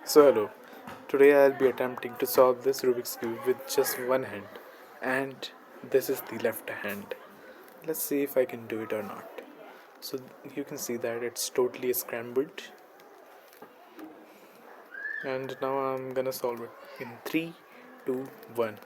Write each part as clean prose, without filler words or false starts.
So hello, today I'll be attempting to solve this Rubik's Cube with just one hand, and this is the left hand. Let's see if I can do it or not. So you can see that it's totally scrambled, and now I'm gonna solve it in 3, 2, 1.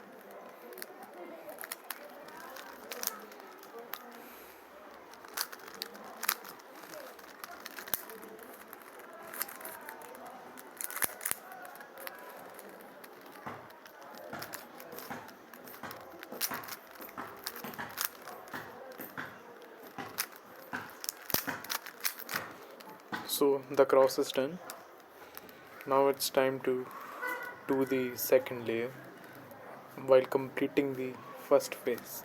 So the cross is done. Now it's time to do the second layer while completing the first phase.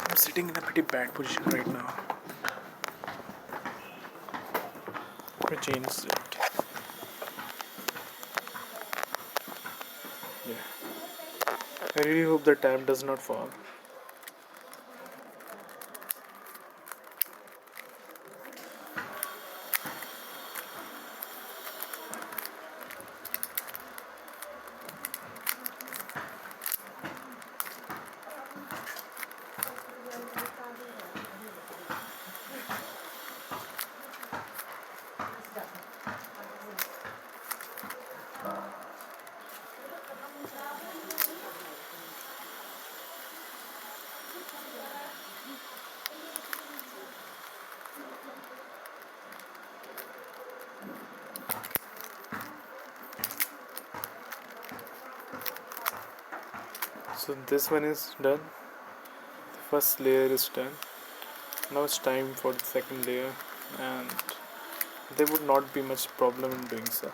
I'm sitting in a pretty bad position right now. Let me change it. Yeah. I really hope the tap does not fall. So this one is done. The first layer is done. Now it's time for the second layer, and there would not be much problem in doing so.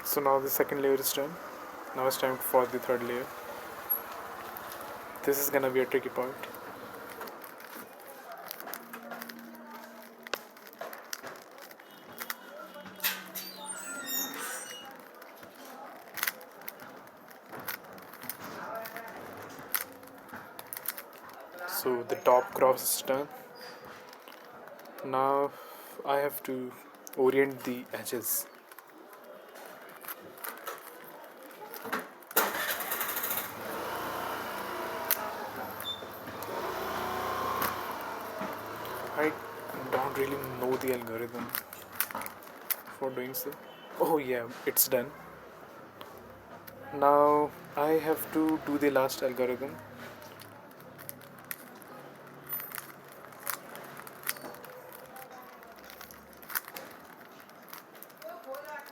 So now the second layer is done. Now it's time for the third layer. This is gonna be a tricky part. So the top cross is done. Now I have to orient the edges. I don't really know the algorithm for doing so. Oh yeah, it's done. Now I have to do the last algorithm.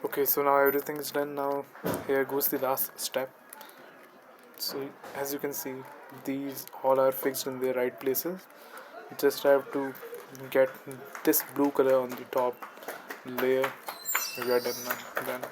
Okay, so now everything is done. Now here goes the last step. So as you can see, these all are fixed in their right places. Just have to get this blue color on the top layer. We are done now. Done.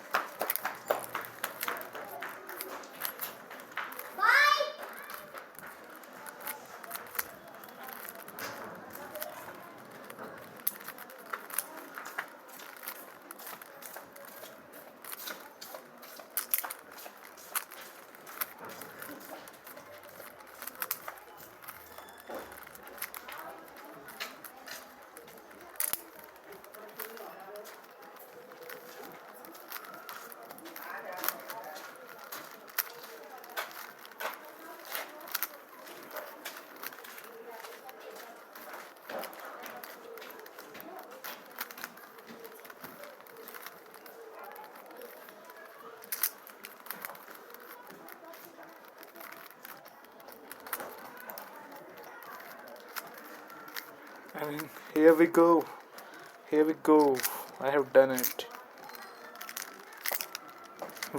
And here we go. Here we go. I have done it.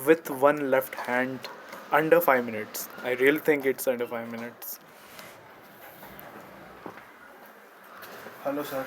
With one left hand under 5 minutes. I really think it's under 5 minutes. Hello, sir.